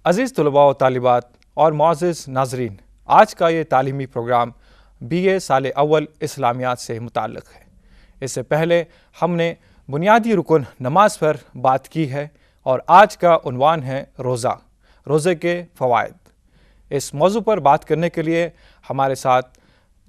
عزیز طلباء و طالبات اور معزز ناظرین، آج کا یہ تعلیمی پروگرام BA سال اول اسلامیات سے متعلق ہے۔ اس سے پہلے ہم نے بنیادی رکن نماز پر بات کی ہے اور آج کا عنوان ہے روزے کے فوائد۔ اس موضوع پر بات کرنے کے لیے ہمارے ساتھ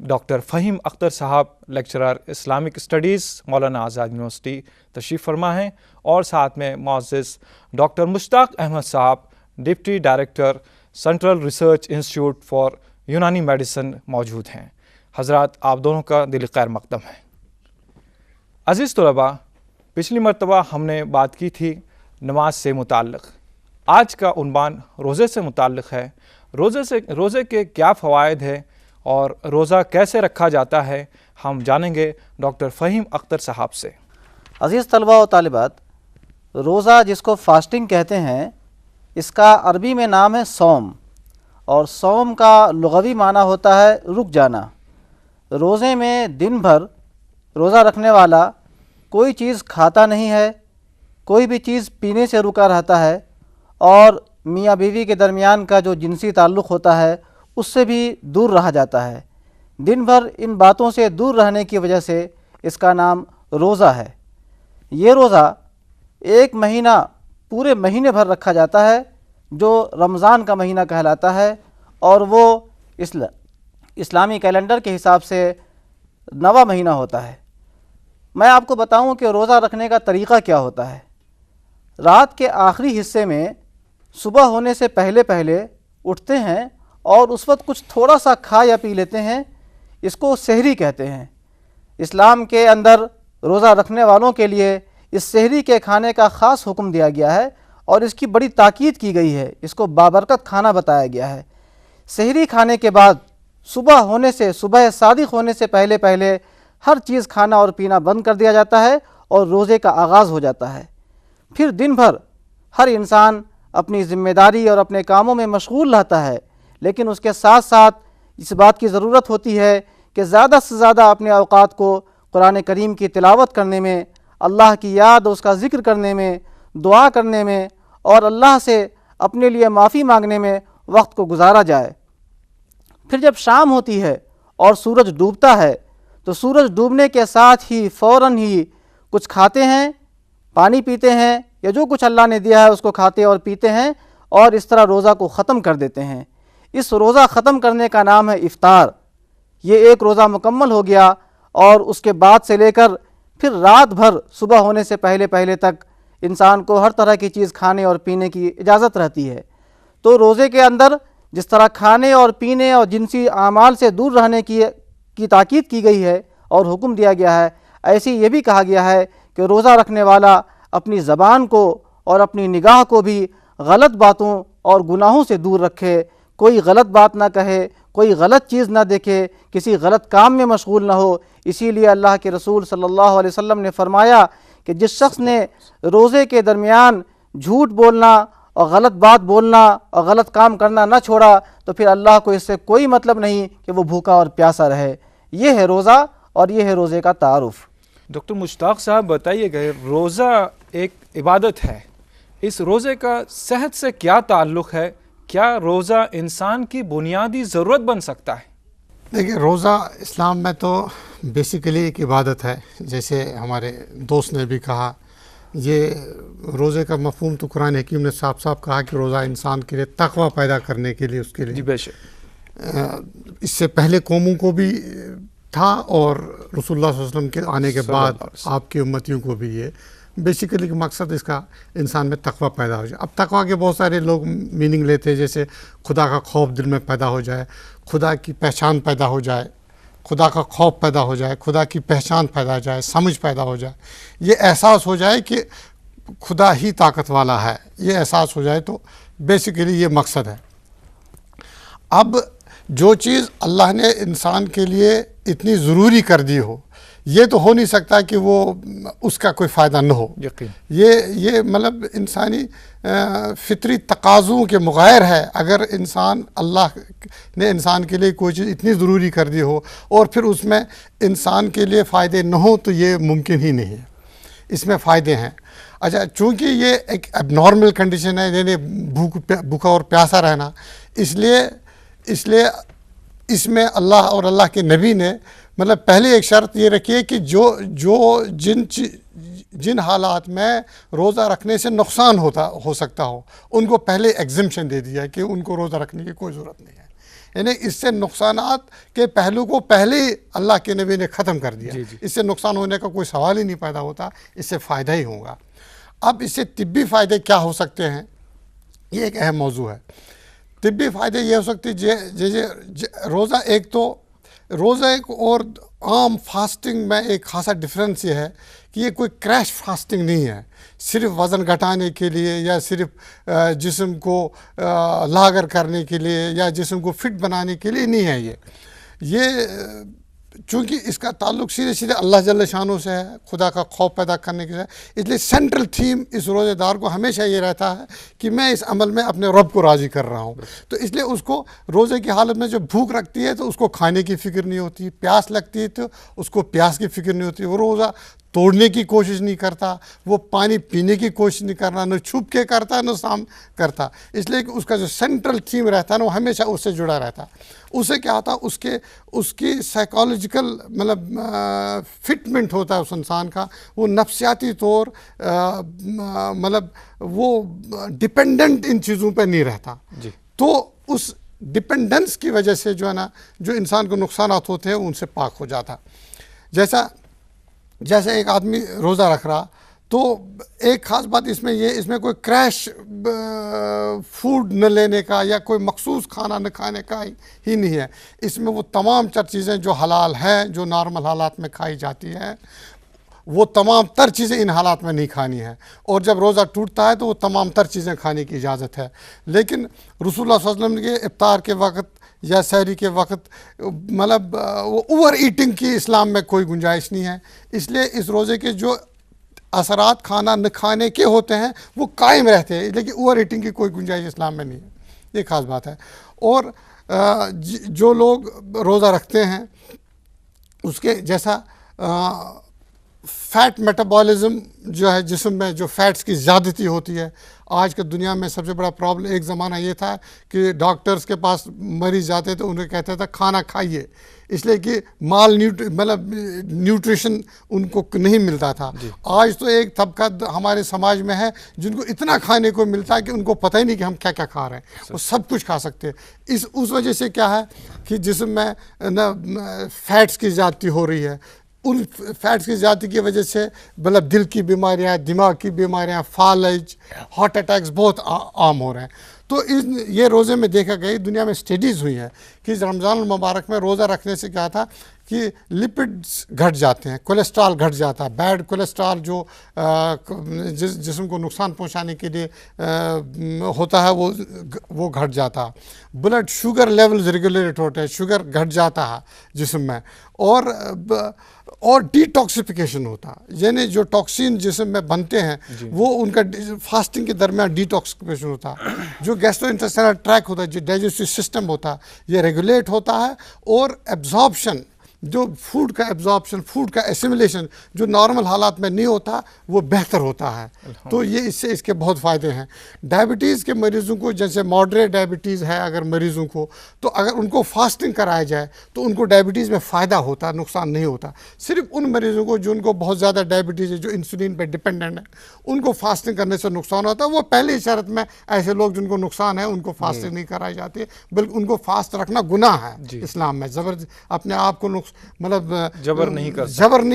ڈاکٹر فہیم اختر صاحب، lecturer Islamic studies, Maulana Azad university تشریف فرما ہیں، اور ساتھ میں معزز ڈاکٹر مشتاق احمد صاحب، deputy director central research institute for یونانی میڈیسن موجود ہیں۔ حضرات، آپ دونوں کا دل خیر مقدم ہے۔ عزیز طلباء، پچھلی مرتبہ ہم نے بات کی تھی نماز سے متعلق، آج کا عنوان روزے سے متعلق ہے۔ روزے کے کیا فوائد ہیں اور روزہ کیسے رکھا جاتا ہے، ہم جانیں گے ڈاکٹر فہیم اختر صاحب سے۔ عزیز طلباء و طالبات، روزہ جس کو فاسٹنگ کہتے ہیں، اس کا عربی میں نام ہے صوم، اور صوم کا لغوی معنی ہوتا ہے رک جانا۔ روزے میں دن بھر روزہ رکھنے والا کوئی چیز کھاتا نہیں ہے، کوئی بھی چیز پینے سے رکا رہتا ہے، اور میاں بیوی کے درمیان کا جو جنسی تعلق ہوتا ہے اس سے بھی دور رہا جاتا ہے۔ دن بھر ان باتوں سے دور رہنے کی وجہ سے اس کا نام روزہ ہے۔ یہ روزہ ایک مہینہ پورے مہینے بھر رکھا جاتا ہے، جو رمضان کا مہینہ کہلاتا ہے، اور وہ اسلامی کیلنڈر کے حساب سے 9واں مہینہ ہوتا ہے۔ میں آپ کو بتاؤں کہ روزہ رکھنے کا طریقہ کیا ہوتا ہے۔ رات کے آخری حصے میں صبح ہونے سے پہلے اٹھتے ہیں اور اس وقت کچھ تھوڑا سا کھا یا پی لیتے ہیں، اس کو سحری کہتے ہیں۔ اسلام کے اندر روزہ رکھنے والوں کے لیے اس سحری کے کھانے کا خاص حکم دیا گیا ہے، اور اس کی بڑی تاکید کی گئی ہے، اس کو بابرکت کھانا بتایا گیا ہے۔ سحری کھانے کے بعد صبح صادق ہونے سے پہلے ہر چیز کھانا اور پینا بند کر دیا جاتا ہے اور روزے کا آغاز ہو جاتا ہے۔ پھر دن بھر ہر انسان اپنی ذمہ داری اور اپنے کاموں میں مشغول رہتا ہے، لیکن اس کے ساتھ ساتھ اس بات کی ضرورت ہوتی ہے کہ زیادہ سے زیادہ اپنے اوقات کو قرآن کریم کی تلاوت کرنے میں، اللہ کی یاد اور اس کا ذکر کرنے میں، دعا کرنے میں، اور اللہ سے اپنے لیے معافی مانگنے میں وقت کو گزارا جائے۔ پھر جب شام ہوتی ہے اور سورج ڈوبتا ہے تو سورج ڈوبنے کے ساتھ ہی فوراً ہی کچھ کھاتے ہیں، پانی پیتے ہیں، یا جو کچھ اللہ نے دیا ہے اس کو کھاتے اور پیتے ہیں، اور اس طرح روزہ کو ختم کر دیتے ہیں۔ اس روزہ ختم کرنے کا نام ہے افطار۔ یہ ایک روزہ مکمل ہو گیا، اور اس کے بعد سے لے کر پھر رات بھر صبح ہونے سے پہلے تک انسان کو ہر طرح کی چیز کھانے اور پینے کی اجازت رہتی ہے۔ تو روزے کے اندر جس طرح کھانے اور پینے اور جنسی اعمال سے دور رہنے کی تاکید کی گئی ہے اور حکم دیا گیا ہے، ایسے یہ بھی کہا گیا ہے کہ روزہ رکھنے والا اپنی زبان کو اور اپنی نگاہ کو بھی غلط باتوں اور گناہوں سے دور رکھے، کوئی غلط بات نہ کہے، کوئی غلط چیز نہ دیکھے، کسی غلط کام میں مشغول نہ ہو۔ اسی لیے اللہ کے رسول صلی اللہ علیہ وسلم نے فرمایا کہ جس شخص نے روزے کے درمیان جھوٹ بولنا اور غلط بات بولنا اور غلط کام کرنا نہ چھوڑا، تو پھر اللہ کو اس سے کوئی مطلب نہیں کہ وہ بھوکا اور پیاسا رہے۔ یہ ہے روزہ، اور یہ ہے روزے کا تعارف۔ ڈاکٹر مشتاق صاحب، بتائیے گا، روزہ ایک عبادت ہے، اس روزے کا صحت سے کیا تعلق ہے؟ کیا روزہ انسان کی بنیادی ضرورت بن سکتا ہے؟ دیکھیے، روزہ اسلام میں تو بیسیکلی ایک عبادت ہے، جیسے ہمارے دوست نے بھی کہا۔ یہ روزے کا مفہوم تو قرآن حکیم نے صاف کہا کہ روزہ انسان کے لیے تقوی پیدا کرنے کے لیے، اس کے لیے جی بے شک۔ اس سے پہلے قوموں کو بھی تھا، اور رسول اللہ صلی اللہ علیہ وسلم کے آنے کے بعد آپ کی امتیوں کو بھی یہ بیسیکلی مقصد اس کا انسان میں تقوی پیدا ہو جائے۔ اب تقوی کے بہت سارے لوگ میننگ لیتے ہیں، جیسے خدا کا خوف دل میں پیدا ہو جائے، خدا کی پہچان پیدا ہو جائے، خدا کا خوف پیدا ہو جائے، خدا کی پہچان پیدا ہو جائے، سمجھ پیدا ہو جائے، یہ احساس ہو جائے کہ خدا ہی طاقت والا ہے، یہ احساس ہو جائے، تو بیسیکلی یہ مقصد ہے۔ اب جو چیز اللہ نے انسان کے لیے اتنی ضروری کر دی ہو، یہ تو ہو نہیں سکتا کہ وہ اس کا کوئی فائدہ نہ ہو. یقین یہ مطلب انسانی فطری تقاضوں کے مغیر ہے. اگر اللہ نے انسان کے لیے کوئی چیز اتنی ضروری کر دی ہو اور پھر اس میں انسان کے لیے فائدے نہ ہوں تو یہ ممکن ہی نہیں ہے. اس میں فائدے ہیں. اچھا چونکہ یہ ایک اب نارمل کنڈیشن ہے, یعنی بھوکا اور پیاسا رہنا, اس لیے اس میں اللہ اور اللہ کے نبی نے مطلب پہلے ایک شرط یہ رکھی ہے کہ جن حالات میں روزہ رکھنے سے نقصان ہو سکتا ہو ان کو پہلے ایگزمپشن دے دیا کہ ان کو روزہ رکھنے کی کوئی ضرورت نہیں ہے. یعنی اس سے نقصانات کے پہلو کو پہلے اللہ کے نبی نے ختم کر دیا. اس سے نقصان ہونے کا کوئی سوال ہی نہیں پیدا ہوتا, اس سے فائدہ ہی ہوگا. اب اس سے طبی فائدے کیا ہو سکتے ہیں, یہ ایک اہم موضوع ہے. طبی فائدے یہ ہو سکتے روزہ ایک اور عام فاسٹنگ میں ایک خاصا ڈفرینس یہ ہے کہ یہ کوئی کریش فاسٹنگ نہیں ہے, صرف وزن گھٹانے کے لیے یا صرف جسم کو لاغر کرنے کے لیے یا جسم کو فٹ بنانے کے لیے نہیں ہے. یہ چونکہ اس کا تعلق سیدھے اللہ جل شانہ سے ہے, خدا کا خوف پیدا کرنے کے لیے, اس لیے سینٹرل تھیم اس روزے دار کو ہمیشہ یہ رہتا ہے کہ میں اس عمل میں اپنے رب کو راضی کر رہا ہوں. تو اس لیے اس کو روزے کی حالت میں جو بھوک رکھتی ہے تو اس کو کھانے کی فکر نہیں ہوتی, پیاس لگتی ہے تو اس کو پیاس کی فکر نہیں ہوتی, وہ روزہ توڑنے کی کوشش نہیں کرتا, وہ پانی پینے کی کوشش نہیں کرنا, نہ چھپ کے کرتا نہ سام کرتا. اس لیے کہ اس کا جو سینٹرل تھیم رہتا ہے نا وہ ہمیشہ اس سے جڑا رہتا. اسے کیا ہوتا ہے, اس کی سائیکالوجیکل مطلب فٹمنٹ ہوتا ہے اس انسان کا, وہ نفسیاتی طور مطلب وہ ڈپینڈنٹ ان چیزوں پہ نہیں رہتا. تو اس ڈپینڈنس کی وجہ سے جو ہے نا جو انسان کو نقصانات ہوتے ہیں ان سے پاک ہو جاتا. جیسے ایک آدمی روزہ رکھ رہا تو ایک خاص بات اس میں کوئی کریش فوڈ نہ لینے کا یا کوئی مخصوص کھانا نہ کھانے کا ہی نہیں ہے. اس میں وہ تمام چیزیں جو حلال ہیں, جو نارمل حالات میں کھائی جاتی ہیں, وہ تمام تر چیزیں ان حالات میں نہیں کھانی ہیں. اور جب روزہ ٹوٹتا ہے تو وہ تمام تر چیزیں کھانے کی اجازت ہے. لیکن رسول اللہ صلی اللہ علیہ وسلم کے افطار کے وقت یا سحری کے وقت مطلب وہ اوور ایٹنگ کی اسلام میں کوئی گنجائش نہیں ہے. اس لیے اس روزے کے جو اثرات کھانا نہ کھانے کے ہوتے ہیں وہ قائم رہتے ہیں, لیکن اوور ایٹنگ کی کوئی گنجائش اسلام میں نہیں ہے. یہ خاص بات ہے. اور جو لوگ روزہ رکھتے ہیں اس کے جیسا فیٹ میٹابولزم جو ہے جسم میں جو فیٹس کی زیادتی ہوتی ہے, آج کے دنیا میں سب سے بڑا پرابلم, ایک زمانہ یہ تھا کہ ڈاکٹرز کے پاس مریض جاتے تھے انہیں کہتے تھا کھانا کھائیے, اس لیے کہ مطلب نیوٹریشن ان کو نہیں ملتا تھا. آج تو ایک طبقہ ہمارے سماج میں ہے جن کو اتنا کھانے کو ملتا ہے کہ ان کو پتہ ہی نہیں کہ ہم کیا کیا کھا رہے ہیں, وہ سب کچھ کھا سکتے ہیں. اس وجہ سے کیا ہے کہ جسم میں فیٹس کی زیادتی ہو رہی ہے. ان فیٹس کی زیادتی کی وجہ سے مطلب دل کی بیماریاں, دماغ کی بیماریاں, فالج, ہارٹ اٹیکس بہت عام ہو رہے ہیں. تو یہ روزے میں دیکھا گیا, دنیا میں اسٹڈیز ہوئی ہے کہ رمضان المبارک میں روزہ رکھنے سے کیا تھا کہ لپڈز گھٹ جاتے ہیں, کولیسٹرول گھٹ جاتا ہے, بیڈ کولیسٹرول جو جسم کو نقصان پہنچانے کے لیے ہوتا ہے وہ گھٹ جاتا. بلڈ شوگر لیولز ریگولیٹ ہوتے ہیں, شوگر گھٹ جاتا ہے جسم میں. اور ڈی ٹاکسیفیکیشن ہوتا ہے, یعنی جو ٹاکسین جسم میں بنتے ہیں وہ ان کا فاسٹنگ کے درمیان ڈی ٹاکسیفیکیشن ہوتا ہے. جو گیسٹرو انٹسٹائنل ٹریک ہوتا ہے, جو ڈائجسٹیو سسٹم ہوتا ہے, یہ ریگولیٹ ہوتا ہے. اور ایبزارپشن, جو فوڈ کا ایبزارپشن, فوڈ کا ایسیملیشن جو نارمل حالات میں نہیں ہوتا وہ بہتر ہوتا ہے. تو یہ اس کے بہت فائدے ہیں. ڈائبٹیز کے مریضوں کو, جیسے ماڈریٹ ڈائبٹیز ہے اگر مریضوں کو, تو اگر ان کو فاسٹنگ کرایا جائے تو ان کو ڈائبٹیز میں فائدہ ہوتا ہے, نقصان نہیں ہوتا. صرف ان مریضوں کو جن کو بہت زیادہ ڈائبٹیز ہے, جو انسولین پہ ڈپینڈنٹ ہے, ان کو فاسٹنگ کرنے سے نقصان ہوتا ہے. وہ پہلی شرط میں ایسے لوگ جن کو نقصان ہے ان کو فاسٹنگ نہیں کرائی جاتی, بلکہ ان کو فاسٹ رکھنا گناہ ہے اسلام میں. اپنے آپ کو مطلب جبر نہیں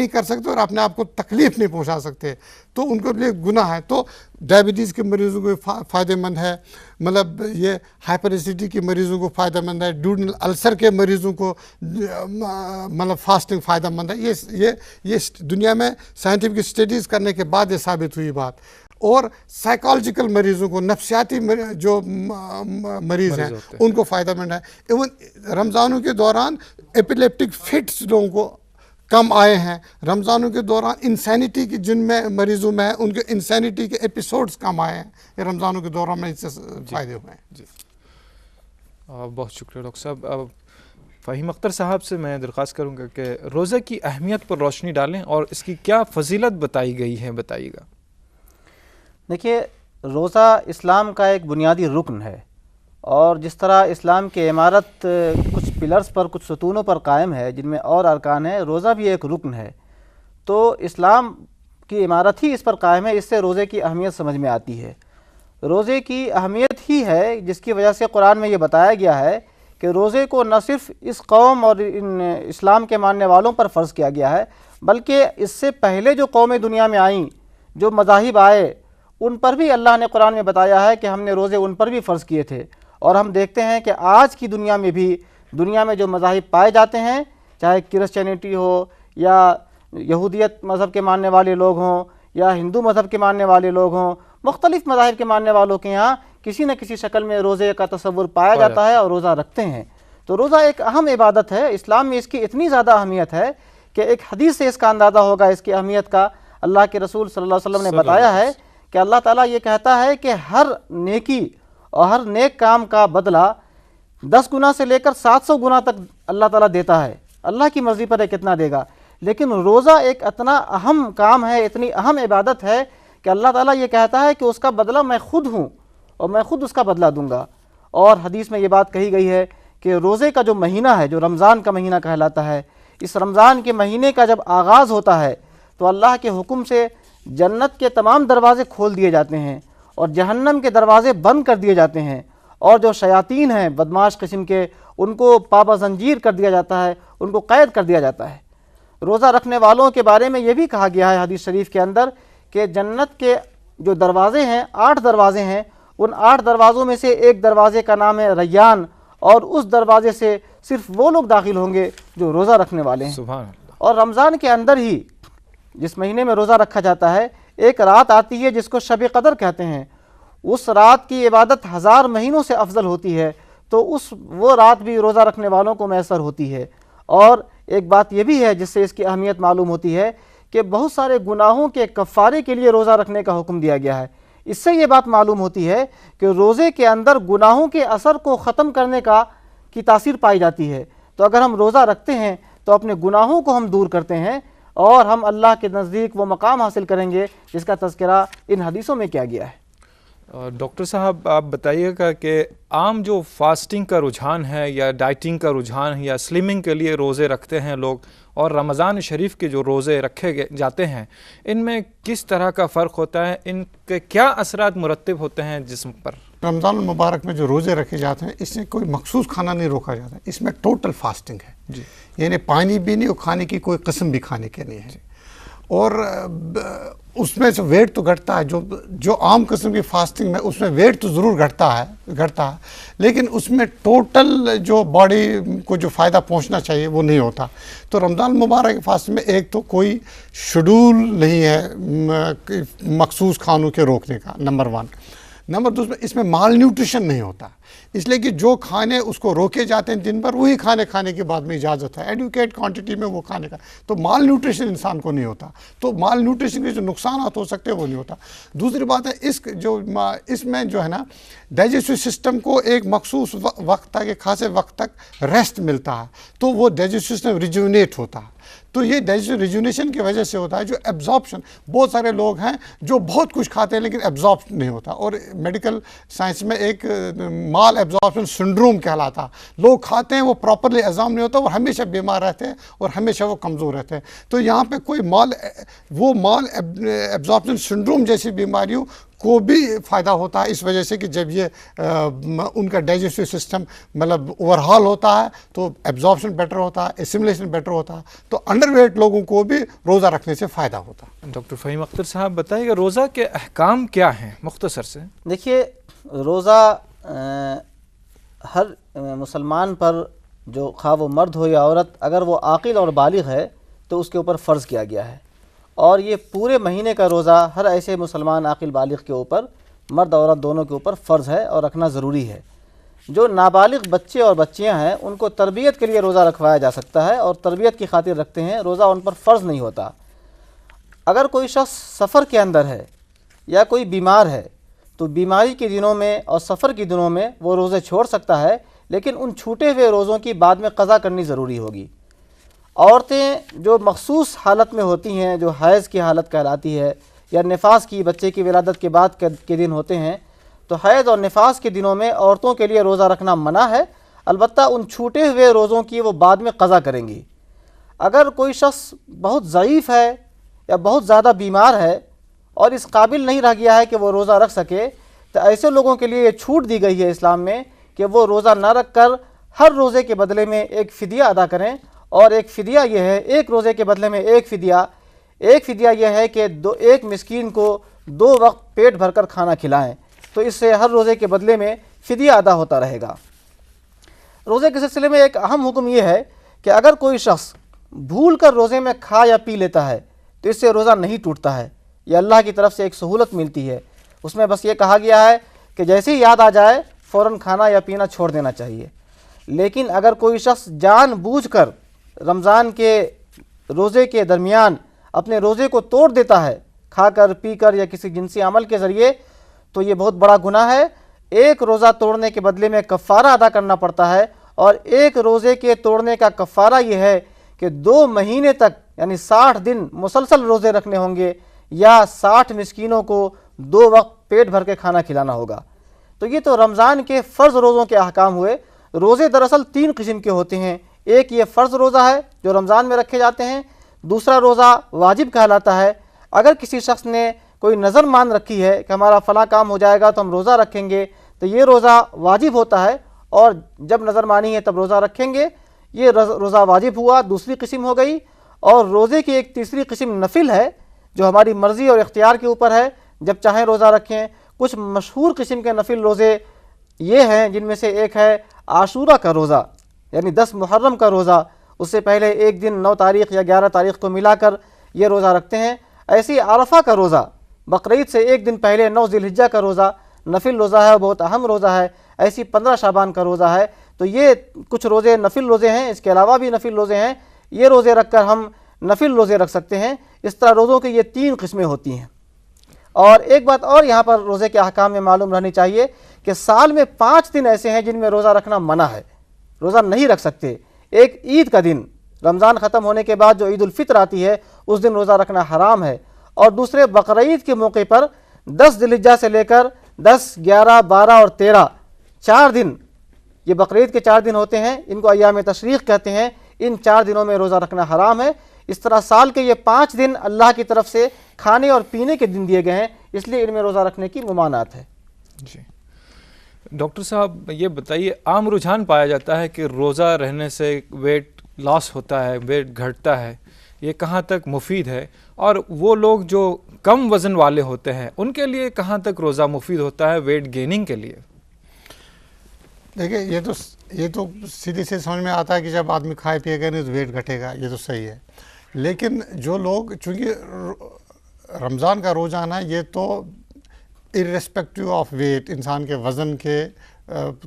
کر سکتے اور اپنے آپ کو تکلیف نہیں پہنچا سکتے, تو ان کو لیے گناہ ہے. تو ڈائبٹیز کے مریضوں کو فائدہ مند ہے, مطلب یہ ہائپر ایسیڈیٹی کے مریضوں کو فائدہ مند ہے, ڈوڈنل السر کے مریضوں کو مطلب فاسٹنگ فائدہ مند ہے. یہ دنیا میں سائنٹیفک اسٹڈیز کرنے کے بعد یہ ثابت ہوئی بات. اور سائیکالوجیکل مریضوں کو, نفسیاتی جو مریض ہیں ان کو فائدہ مند ہے. ایون رمضانوں کے دوران ایپیلیپٹک فٹس لوگوں کو کم آئے ہیں. رمضانوں کے دوران انسینٹی کی جن میں مریضوں میں ان کے انسینٹی کے ایپیسوڈز کم آئے ہیں. یہ رمضانوں کے دوران میں اس سے فائدے ہوئے ہیں. جی بہت شکریہ ڈاکٹر صاحب. فہیم اختر صاحب سے میں درخواست کروں گا کہ روزے کی اہمیت پر روشنی ڈالیں اور اس کی کیا فضیلت بتائی گئی ہے، بتائیے گا. دیکھیے، روزہ اسلام کا ایک بنیادی رکن ہے، اور جس طرح اسلام کی عمارت کچھ پلرز پر، کچھ ستونوں پر قائم ہے جن میں اور ارکان ہیں، روزہ بھی ایک رکن ہے. تو اسلام کی عمارت ہی اس پر قائم ہے. اس سے روزے کی اہمیت سمجھ میں آتی ہے. روزے کی اہمیت ہی ہے جس کی وجہ سے قرآن میں یہ بتایا گیا ہے کہ روزے کو نہ صرف اس قوم اور ان اسلام کے ماننے والوں پر فرض کیا گیا ہے، بلکہ اس سے پہلے جو قومیں دنیا میں آئیں، جو مذاہب آئے، ان پر بھی اللہ نے قرآن میں بتایا ہے کہ ہم نے روزے ان پر بھی فرض کیے تھے. اور ہم دیکھتے ہیں کہ آج کی دنیا میں بھی، دنیا میں جو مذاہب پائے جاتے ہیں، چاہے کرسچینٹی ہو یا یہودیت مذہب کے ماننے والے لوگ ہوں یا ہندو مذہب کے ماننے والے لوگ ہوں، مختلف مذاہب کے ماننے والوں کے یہاں کسی نہ کسی شکل میں روزے کا تصور پایا جاتا ہے اور روزہ رکھتے ہیں. تو روزہ ایک اہم عبادت ہے. اسلام میں اس کی اتنی زیادہ اہمیت ہے کہ ایک حدیث سے اس کا اندازہ ہوگا اس کی اہمیت کا. اللہ کے رسول صلی اللہ علیہ وسلم نے بتایا ہے کہ اللہ تعالیٰ یہ کہتا ہے کہ ہر نیکی اور ہر نیک کام کا بدلہ 10 گنا سے لے کر 700 گنا تک اللہ تعالیٰ دیتا ہے. اللہ کی مرضی پر ہے کتنا دے گا. لیکن روزہ ایک اتنا اہم کام ہے، اتنی اہم عبادت ہے کہ اللہ تعالیٰ یہ کہتا ہے کہ اس کا بدلہ میں خود ہوں اور میں خود اس کا بدلہ دوں گا. اور حدیث میں یہ بات کہی گئی ہے کہ روزے کا جو مہینہ ہے، جو رمضان کا مہینہ کہلاتا ہے، اس رمضان کے مہینے کا جب آغاز ہوتا ہے تو اللہ کے حکم سے جنت کے تمام دروازے کھول دیے جاتے ہیں اور جہنم کے دروازے بند کر دیے جاتے ہیں، اور جو شیاطین ہیں بدماش قسم کے، ان کو پابہ زنجیر کر دیا جاتا ہے، ان کو قید کر دیا جاتا ہے. روزہ رکھنے والوں کے بارے میں یہ بھی کہا گیا ہے حدیث شریف کے اندر کہ جنت کے جو دروازے ہیں، 8 دروازے ہیں، ان 8 دروازوں میں سے ایک دروازے کا نام ہے ریان، اور اس دروازے سے صرف وہ لوگ داخل ہوں گے جو روزہ رکھنے والے ہیں. سبحان اللہ. اور رمضان کے اندر ہی جس مہینے میں روزہ رکھا جاتا ہے، ایک رات آتی ہے جس کو شب قدر کہتے ہیں. اس رات کی عبادت 1000 مہینوں سے افضل ہوتی ہے. تو وہ رات بھی روزہ رکھنے والوں کو میسر ہوتی ہے. اور ایک بات یہ بھی ہے جس سے اس کی اہمیت معلوم ہوتی ہے کہ بہت سارے گناہوں کے کفارے کے لیے روزہ رکھنے کا حکم دیا گیا ہے. اس سے یہ بات معلوم ہوتی ہے کہ روزے کے اندر گناہوں کے اثر کو ختم کرنے کی تاثیر پائی جاتی ہے. تو اگر ہم روزہ رکھتے ہیں تو اپنے گناہوں کو ہم دور کرتے ہیں اور ہم اللہ کے نزدیک وہ مقام حاصل کریں گے جس کا تذکرہ ان حدیثوں میں کیا گیا ہے. ڈاکٹر صاحب آپ بتائیے گا کہ عام جو فاسٹنگ کا رجحان ہے یا ڈائٹنگ کا رجحان ہے یا سلمنگ کے لیے روزے رکھتے ہیں لوگ، اور رمضان شریف کے جو روزے رکھے جاتے ہیں، ان میں کس طرح کا فرق ہوتا ہے؟ ان کے کیا اثرات مرتب ہوتے ہیں جسم پر؟ رمضان المبارک میں جو روزے رکھے جاتے ہیں، اس میں کوئی مخصوص کھانا نہیں روکا جاتا ہے. اس میں ٹوٹل فاسٹنگ ہے. جی. یعنی پانی بھی نہیں اور کھانے کی کوئی قسم بھی کھانے کے نہیں ہے. اور اس میں سے ویٹ تو گھٹتا ہے. جو عام قسم کی فاسٹنگ میں اس میں ویٹ تو ضرور گھٹتا ہے، لیکن اس میں ٹوٹل جو باڈی کو جو فائدہ پہنچنا چاہیے وہ نہیں ہوتا. تو رمضان المبارک کی فاسٹنگ میں ایک تو کوئی شیڈول نہیں ہے مخصوص کھانوں کے روکنے کا، نمبر 1. نمبر 2، اس میں مال نیوٹریشن نہیں ہوتا، اس لیے کہ جو کھانے اس کو روکے جاتے ہیں دن بھر، وہی کھانے کے بعد میں اجازت ہے ایڈوکیٹ کوانٹٹی میں وہ کھانے کا. تو مال نیوٹریشن انسان کو نہیں ہوتا. تو مال نیوٹریشن کے جو نقصانات ہو سکتے ہیں وہ نہیں ہوتا. دوسری بات ہے اس میں جو ہے نا ڈائجسٹو سسٹم کو ایک مخصوص وقت تک، ایک خاصے وقت تک ریسٹ ملتا ہے، تو وہ ڈائجسٹو سسٹم ریجوینیٹ ہوتا ہے. تو یہ ریجونیشن کی وجہ سے ہوتا ہے. جو ایبزارپشن، بہت سارے لوگ ہیں جو بہت کچھ کھاتے ہیں لیکن ایبزارب نہیں ہوتا، اور میڈیکل سائنس میں ایک مال ایبزارپشن سنڈروم کہلاتا. لوگ کھاتے ہیں، وہ پراپرلی ایبزارب نہیں ہوتا اور ہمیشہ بیمار رہتے ہیں اور ہمیشہ وہ کمزور رہتے ہیں. تو یہاں پہ کوئی مال ایبزارپشن سنڈروم جیسی بیماریوں کو بھی فائدہ ہوتا ہے، اس وجہ سے کہ جب یہ ان کا ڈائجسٹو سسٹم مطلب اوورہال ہوتا ہے تو ایبزارپشن بیٹر ہوتا ہے، اسیملیشن بیٹر ہوتا ہے. تو انڈر ویٹ لوگوں کو بھی روزہ رکھنے سے فائدہ ہوتا ہے. ڈاکٹر فہیم اختر صاحب بتائیے گا روزہ کے احکام کیا ہیں مختصر سے؟ دیکھیے، روزہ ہر مسلمان پر، جو خواہ وہ مرد ہو یا عورت، اگر وہ عاقل اور بالغ ہے تو اس کے اوپر فرض کیا گیا ہے. اور یہ پورے مہینے کا روزہ ہر ایسے مسلمان عاقل بالغ کے اوپر، مرد عورت دونوں کے اوپر فرض ہے اور رکھنا ضروری ہے. جو نابالغ بچے اور بچیاں ہیں ان کو تربیت کے لیے روزہ رکھوایا جا سکتا ہے اور تربیت کی خاطر رکھتے ہیں، روزہ ان پر فرض نہیں ہوتا۔ اگر کوئی شخص سفر کے اندر ہے یا کوئی بیمار ہے تو بیماری کے دنوں میں اور سفر کے دنوں میں وہ روزے چھوڑ سکتا ہے، لیکن ان چھوٹے ہوئے روزوں کی بعد میں قضا کرنی ضروری ہوگی۔ عورتیں جو مخصوص حالت میں ہوتی ہیں، جو حیض کی حالت کہلاتی ہے یا نفاس کی، بچے کی ولادت کے بعد کے دن ہوتے ہیں، تو حیض اور نفاس کے دنوں میں عورتوں کے لیے روزہ رکھنا منع ہے، البتہ ان چھوٹے ہوئے روزوں کی وہ بعد میں قضا کریں گی۔ اگر کوئی شخص بہت ضعیف ہے یا بہت زیادہ بیمار ہے اور اس قابل نہیں رہ گیا ہے کہ وہ روزہ رکھ سکے، تو ایسے لوگوں کے لیے یہ چھوٹ دی گئی ہے اسلام میں کہ وہ روزہ نہ رکھ کر ہر روزے کے بدلے میں ایک فدیہ ادا کریں، اور ایک فدیہ یہ ہے، ایک روزے کے بدلے میں ایک فدیہ یہ ہے کہ ایک مسکین کو 2 وقت پیٹ بھر کر کھانا کھلائیں، تو اس سے ہر روزے کے بدلے میں فدیہ ادا ہوتا رہے گا۔ روزے کے سلسلے میں ایک اہم حکم یہ ہے کہ اگر کوئی شخص بھول کر روزے میں کھا یا پی لیتا ہے تو اس سے روزہ نہیں ٹوٹتا ہے، یہ اللہ کی طرف سے ایک سہولت ملتی ہے۔ اس میں بس یہ کہا گیا ہے کہ جیسے ہی یاد آ جائے فوراً کھانا یا پینا چھوڑ دینا چاہیے۔ لیکن اگر کوئی شخص جان بوجھ کر رمضان کے روزے کے درمیان اپنے روزے کو توڑ دیتا ہے، کھا کر پی کر یا کسی جنسی عمل کے ذریعے، تو یہ بہت بڑا گناہ ہے۔ ایک روزہ توڑنے کے بدلے میں کفارہ ادا کرنا پڑتا ہے، اور ایک روزے کے توڑنے کا کفارہ یہ ہے کہ 2 مہینے تک یعنی 60 دن مسلسل روزے رکھنے ہوں گے، یا 60 مسکینوں کو 2 وقت پیٹ بھر کے کھانا کھلانا ہوگا۔ تو یہ تو رمضان کے فرض روزوں کے احکام ہوئے۔ روزے دراصل 3 قسم کے ہوتے ہیں۔ ایک یہ فرض روزہ ہے جو رمضان میں رکھے جاتے ہیں، دوسرا روزہ واجب کہلاتا ہے۔ اگر کسی شخص نے کوئی نظر مان رکھی ہے کہ ہمارا فلاں کام ہو جائے گا تو ہم روزہ رکھیں گے، تو یہ روزہ واجب ہوتا ہے، اور جب نظر مانی ہے تب روزہ رکھیں گے، یہ روزہ واجب ہوا، دوسری قسم ہو گئی۔ اور روزے کی ایک تیسری قسم نفل ہے جو ہماری مرضی اور اختیار کے اوپر ہے، جب چاہیں روزہ رکھیں۔ کچھ مشہور قسم کے نفل روزے یہ ہیں، جن میں سے ایک ہے عاشورہ کا روزہ، یعنی 10 محرم کا روزہ، اس سے پہلے ایک دن 9 تاریخ یا 11 تاریخ کو ملا کر یہ روزہ رکھتے ہیں۔ ایسی عرفہ کا روزہ، بقرعید سے ایک دن پہلے 9 ذی الحجہ کا روزہ نفل روزہ ہے، بہت اہم روزہ ہے۔ ایسی 15 شعبان کا روزہ ہے۔ تو یہ کچھ روزے نفل روزے ہیں، اس کے علاوہ بھی نفل روزے ہیں، یہ روزے رکھ کر ہم نفل روزے رکھ سکتے ہیں۔ اس طرح روزوں کی یہ 3 قسمیں ہوتی ہیں۔ اور ایک بات اور یہاں پر روزے کے احکام میں معلوم رہنی چاہیے کہ سال میں 5 دن ایسے ہیں جن میں روزہ رکھنا منع ہے، روزہ نہیں رکھ سکتے۔ ایک عید کا دن، رمضان ختم ہونے کے بعد جو عید الفطر آتی ہے اس دن روزہ رکھنا حرام ہے، اور دوسرے بقرعید کے موقع پر 10 ذی الحجہ سے لے کر 10، 11، 12 اور 13 4 دن، یہ بقرعید کے 4 دن ہوتے ہیں، ان کو ایام تشریق کہتے ہیں، ان 4 دنوں میں روزہ رکھنا حرام ہے۔ اس طرح سال کے یہ 5 دن اللہ کی طرف سے کھانے اور پینے کے دن دیے گئے ہیں، اس لیے ان میں روزہ رکھنے کی ممانعت ہے۔ جی ڈاکٹر صاحب، یہ بتائیے، عام رجحان پایا جاتا ہے کہ روزہ رہنے سے ویٹ لاس ہوتا ہے، ویٹ گھٹتا ہے، یہ کہاں تک مفید ہے؟ اور وہ لوگ جو کم وزن والے ہوتے ہیں ان کے لیے کہاں تک روزہ مفید ہوتا ہے ویٹ گیننگ کے لیے؟ دیکھیں، یہ تو سیدھی سے سمجھ میں آتا ہے کہ جب آدمی کھائے پیے گا نہیں تو ویٹ گھٹے گا، یہ تو صحیح ہے۔ لیکن جو لوگ، چونکہ رمضان کا روزہ نا، یہ تو ارریسپیکٹیو آف ویٹ، انسان کے وزن کے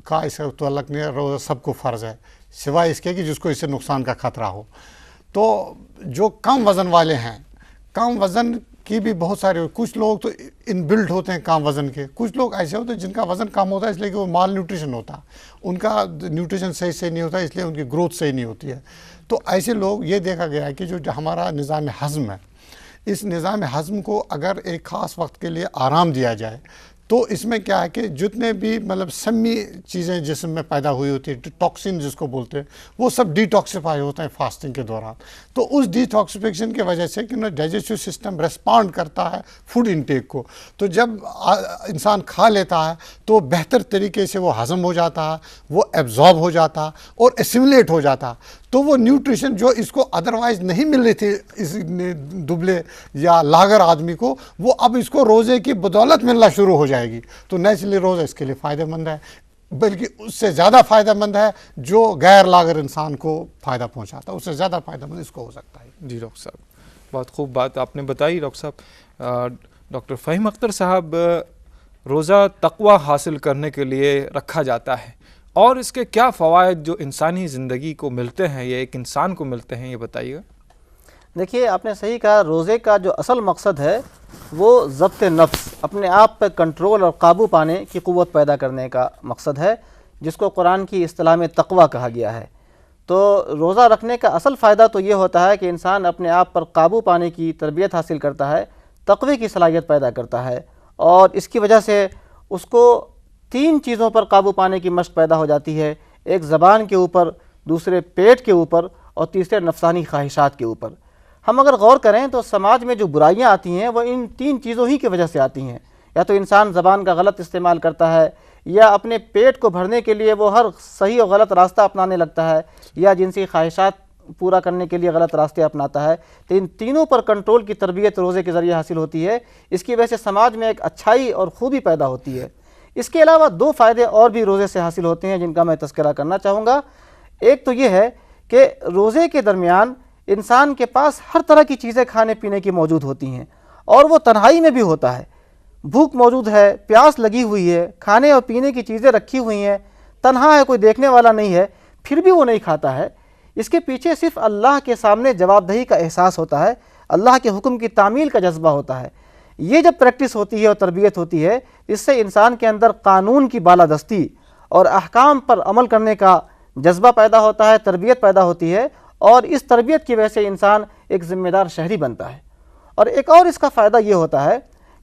کا اس کا تعلق نہیں ہے، روزہ سب کو فرض ہے، سوائے اس کے کہ جس کو اس سے نقصان کا خطرہ ہو۔ تو جو کم وزن والے ہیں، کم وزن کی بھی بہت سارے، کچھ لوگ تو ان بلڈ ہوتے ہیں کم وزن کے، کچھ لوگ ایسے ہوتے ہیں جن کا وزن کم ہوتا ہے اس لیے کہ وہ مال نیوٹریشن ہوتا ہے، ان کا نیوٹریشن صحیح نہیں ہوتا، اس لیے ان کی گروتھ صحیح نہیں ہوتی ہے۔ تو ایسے لوگ، یہ دیکھا گیا ہے کہ جو ہمارا نظام ہضم ہے، اس نظام ہضم کو اگر ایک خاص وقت کے لیے آرام دیا جائے تو اس میں کیا ہے کہ جتنے بھی سمی چیزیں جسم میں پیدا ہوئی ہوتی ہیں، ٹاکسن جس کو بولتے ہیں، وہ سب ڈی ٹاکسیفائی ہوتے ہیں فاسٹنگ کے دوران۔ تو اس ڈی ٹاکسیفیکشن کی وجہ سے کہ ڈائجسٹو سسٹم ریسپانڈ کرتا ہے فوڈ انٹیک کو، تو جب انسان کھا لیتا ہے تو بہتر طریقے سے وہ ہضم ہو جاتا ہے، وہ ایبزارب ہو جاتا اور اسیمولیٹ ہو جاتا، تو وہ نیوٹریشن جو اس کو ادروائز نہیں مل رہی تھی اس دبلے یا لاغر آدمی کو، وہ اب اس کو روزے کی بدولت ملنا شروع ہو جائے گی۔ تو نیچرلی روزہ اس کے لیے فائدہ مند ہے، بلکہ اس سے زیادہ فائدہ مند ہے جو غیر لاغر انسان کو فائدہ پہنچاتا ہے، اس سے زیادہ فائدہ مند اس کو ہو سکتا ہے۔ جی ڈاکٹر صاحب، بہت خوب بات آپ نے بتائی ڈاکٹر صاحب۔ ڈاکٹر فہیم اختر صاحب، روزہ تقوی حاصل کرنے کے لیے رکھا جاتا ہے، اور اس کے کیا فوائد جو انسانی زندگی کو ملتے ہیں یا ایک انسان کو ملتے ہیں، یہ بتائیے گا۔ دیکھیے آپ نے صحیح کہا، روزے کا جو اصل مقصد ہے وہ ضبط نفس، اپنے آپ پہ کنٹرول اور قابو پانے کی قوت پیدا کرنے کا مقصد ہے، جس کو قرآن کی اصطلاح میں تقویٰ کہا گیا ہے۔ تو روزہ رکھنے کا اصل فائدہ تو یہ ہوتا ہے کہ انسان اپنے آپ پر قابو پانے کی تربیت حاصل کرتا ہے، تقوی کی صلاحیت پیدا کرتا ہے، اور اس کی وجہ سے اس کو 3 چیزوں پر قابو پانے کی مشق پیدا ہو جاتی ہے، ایک زبان کے اوپر، دوسرے پیٹ کے اوپر، اور تیسرے نفسانی خواہشات کے اوپر۔ ہم اگر غور کریں تو سماج میں جو برائیاں آتی ہیں وہ ان 3 چیزوں ہی کی وجہ سے آتی ہیں، یا تو انسان زبان کا غلط استعمال کرتا ہے، یا اپنے پیٹ کو بھرنے کے لیے وہ ہر صحیح اور غلط راستہ اپنانے لگتا ہے، یا جنسی خواہشات پورا کرنے کے لیے غلط راستے اپناتا ہے۔ تو ان تینوں پر کنٹرول کی تربیت روزے کے ذریعے حاصل ہوتی ہے، اس کی وجہ سے سماج میں ایک اچھائی اور خوبی پیدا ہوتی ہے۔ اس کے علاوہ 2 فائدے اور بھی روزے سے حاصل ہوتے ہیں جن کا میں تذکرہ کرنا چاہوں گا۔ ایک تو یہ ہے کہ روزے کے درمیان انسان کے پاس ہر طرح کی چیزیں کھانے پینے کی موجود ہوتی ہیں، اور وہ تنہائی میں بھی ہوتا ہے، بھوک موجود ہے، پیاس لگی ہوئی ہے، کھانے اور پینے کی چیزیں رکھی ہوئی ہیں، تنہا ہے، کوئی دیکھنے والا نہیں ہے، پھر بھی وہ نہیں کھاتا ہے۔ اس کے پیچھے صرف اللہ کے سامنے جواب دہی کا احساس ہوتا ہے، اللہ کے حکم کی تعمیل کا جذبہ ہوتا ہے۔ یہ جب پریکٹس ہوتی ہے اور تربیت ہوتی ہے، اس سے انسان کے اندر قانون کی بالادستی اور احکام پر عمل کرنے کا جذبہ پیدا ہوتا ہے، تربیت پیدا ہوتی ہے، اور اس تربیت کی وجہ سے انسان ایک ذمہ دار شہری بنتا ہے۔ اور ایک اور اس کا فائدہ یہ ہوتا ہے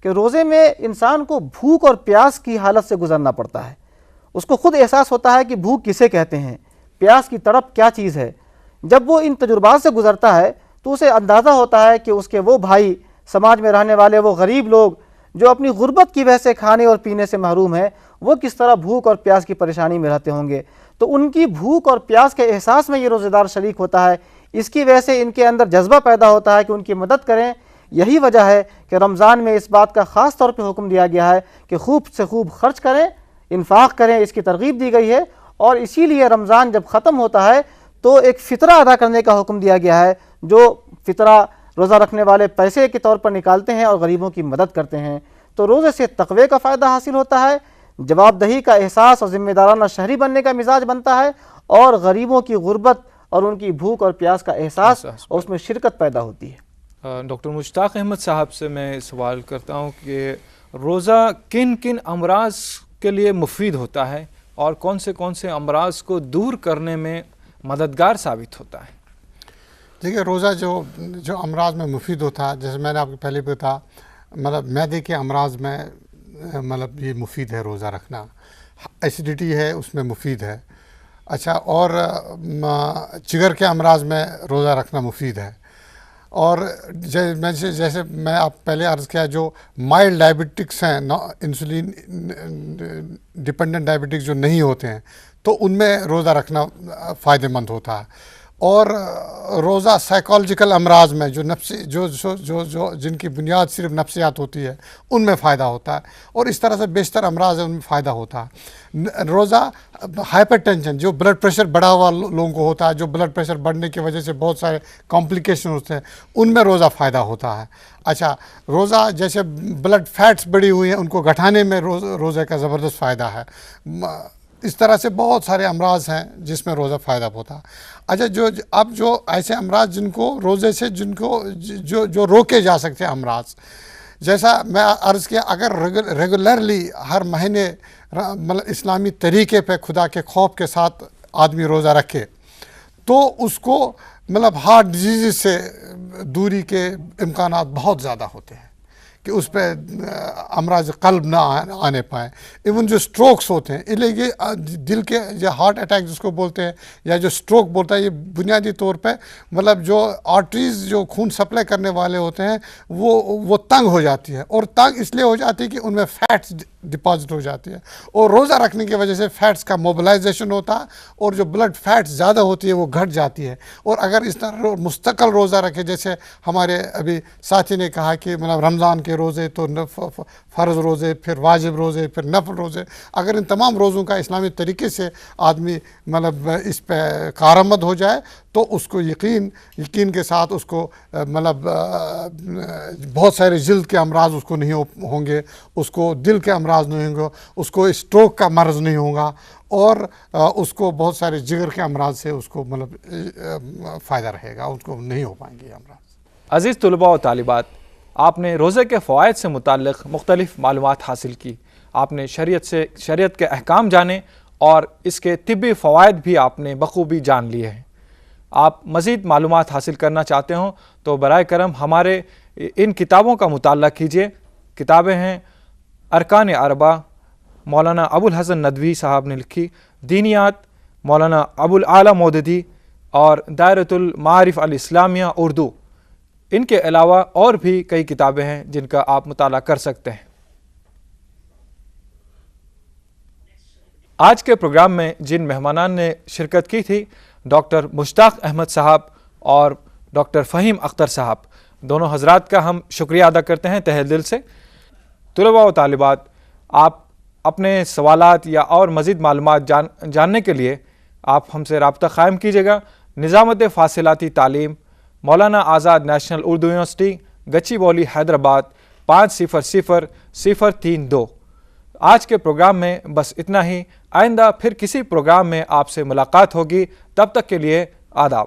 کہ روزے میں انسان کو بھوک اور پیاس کی حالت سے گزرنا پڑتا ہے۔ اس کو خود احساس ہوتا ہے کہ بھوک کسے کہتے ہیں، پیاس کی تڑپ کیا چیز ہے۔ جب وہ ان تجربات سے گزرتا ہے تو اسے اندازہ ہوتا ہے کہ اس کے وہ بھائی، سماج میں رہنے والے وہ غریب لوگ جو اپنی غربت کی وجہ سے کھانے اور پینے سے محروم ہیں، وہ کس طرح بھوک اور پیاس کی پریشانی میں رہتے ہوں گے۔ تو ان کی بھوک اور پیاس کے احساس میں یہ روزہ دار شریک ہوتا ہے، اس کی وجہ سے ان کے اندر جذبہ پیدا ہوتا ہے کہ ان کی مدد کریں۔ یہی وجہ ہے کہ رمضان میں اس بات کا خاص طور پہ حکم دیا گیا ہے کہ خوب سے خوب خرچ کریں، انفاق کریں، اس کی ترغیب دی گئی ہے۔ اور اسی لیے رمضان جب ختم ہوتا ہے تو ایک فطرہ ادا کرنے کا حکم دیا گیا ہے، جو فطرہ روزہ رکھنے والے پیسے کے طور پر نکالتے ہیں اور غریبوں کی مدد کرتے ہیں۔ تو روزے سے تقوی کا فائدہ حاصل ہوتا ہے، جواب دہی کا احساس اور ذمہ دارانہ شہری بننے کا مزاج بنتا ہے، اور غریبوں کی غربت اور ان کی بھوک اور پیاس کا احساس اور اس میں شرکت پیدا ہوتی ہے۔ ڈاکٹر مشتاق احمد صاحب سے میں سوال کرتا ہوں کہ روزہ کن کن امراض کے لیے مفید ہوتا ہے اور کون سے امراض کو دور کرنے میں مددگار ثابت ہوتا ہے؟ دیکھیے، روزہ جو امراض میں مفید ہوتا ہے، جیسے میں نے آپ کو پہلے بھی بتایا، مطلب معدے کے امراض میں مطلب یہ مفید ہے روزہ رکھنا، ایسیڈیٹی ہے اس میں مفید ہے۔ اچھا، اور جگر کے امراض میں روزہ رکھنا مفید ہے۔ اور جیسے میں آپ پہلے عرض کیا، جو مائلڈ ڈائبٹکس ہیں، انسولین ڈپینڈنٹ ڈائبٹکس جو نہیں ہوتے ہیں، تو ان میں روزہ رکھنا فائدہ مند ہوتا ہے۔ اور روزہ سائیکالوجیکل امراض میں جو نفسی جو جن کی بنیاد صرف نفسیات ہوتی ہے، ان میں فائدہ ہوتا ہے، اور اس طرح سے بیشتر امراض ہیں ان میں فائدہ ہوتا ہے۔ روزہ ہائپر ٹینشن، جو بلڈ پریشر بڑھا ہوا لوگوں کو ہوتا ہے، جو بلڈ پریشر بڑھنے کی وجہ سے بہت سارے کمپلیکیشن ہوتے ہیں، ان میں روزہ فائدہ ہوتا ہے۔ اچھا، روزہ جیسے بلڈ فیٹس بڑھی ہوئی ہیں، ان کو گھٹانے میں روزے کا زبردست فائدہ ہے۔ اس طرح سے بہت سارے امراض ہیں جس میں روزہ فائدہ ہوتا ہے۔ اچھا، جو ایسے امراض جن کو روزے سے جو روکے جا سکتے ہیں امراض، جیسا میں عرض کیا، اگر ریگولرلی ہر مہینے مطلب اسلامی طریقے پہ خدا کے خوف کے ساتھ آدمی روزہ رکھے، تو اس کو مطلب ہارٹ ڈیزیز سے دوری کے امکانات بہت زیادہ ہوتے ہیں کہ اس پہ امراض قلب نہ آنے پائیں۔ ایون جو سٹروکس ہوتے ہیں، یہ دل کے یا ہارٹ اٹیک جس کو بولتے ہیں، یا جو سٹروک بولتا ہے، یہ بنیادی طور پہ مطلب جو آرٹریز جو خون سپلائی کرنے والے ہوتے ہیں وہ تنگ ہو جاتی ہے، اور تنگ اس لیے ہو جاتی ہے کہ ان میں فیٹس ڈپازٹ ہو جاتی ہے، اور روزہ رکھنے کی وجہ سے فیٹس کا موبلائزیشن ہوتا ہے، اور جو بلڈ فیٹس زیادہ ہوتی ہے وہ گھٹ جاتی ہے۔ اور اگر اس طرح مستقل روزہ رکھے، جیسے ہمارے ابھی ساتھی نے کہا کہ مطلب رمضان کے روزے تو فرض روزے، پھر واجب روزے، پھر نفل روزے، اگر ان تمام روزوں کا اسلامی طریقے سے آدمی مطلب اس پہ کارآمد ہو جائے، تو اس کو یقین کے ساتھ اس کو مطلب بہت سارے جلد کے امراض اس کو نہیں ہوں گے، اس کو دل کے امراض نہیں ہوں گے، اس کو اسٹروک کا مرض نہیں ہوگا، اور اس کو بہت سارے جگر کے امراض سے اس کو مطلب فائدہ رہے گا، اس کو نہیں ہو پائیں گے یہ امراض۔ عزیز طلباء و طالبات، آپ نے روزے کے فوائد سے متعلق مختلف معلومات حاصل کی، آپ نے شریعت کے احکام جانے اور اس کے طبی فوائد بھی آپ نے بخوبی جان لیے ہیں۔ آپ مزید معلومات حاصل کرنا چاہتے ہوں تو برائے کرم ہمارے ان کتابوں کا مطالعہ کیجیے۔ کتابیں ہیں ارکان اربع مولانا ابو الحسن ندوی صاحب نے لکھی، دینیات مولانا ابو الاعلیٰ مودودی اور دائرۃ المعارف الاسلامیہ اردو۔ ان کے علاوہ اور بھی کئی کتابیں ہیں جن کا آپ مطالعہ کر سکتے ہیں۔ آج کے پروگرام میں جن مہمانان نے شرکت کی تھی، ڈاکٹر مشتاق احمد صاحب اور ڈاکٹر فہیم اختر صاحب، دونوں حضرات کا ہم شکریہ ادا کرتے ہیں تہہ دل سے۔ طلباء و طالبات، آپ اپنے سوالات یا اور مزید معلومات جاننے کے لیے آپ ہم سے رابطہ قائم کیجیے گا۔ نظامت فاصلاتی تعلیم، مولانا آزاد نیشنل اردو یونیورسٹی، گچی باؤلی، حیدرآباد 500032۔ آج کے پروگرام میں بس اتنا ہی، آئندہ پھر کسی پروگرام میں آپ سے ملاقات ہوگی، تب تک کے لیے آداب۔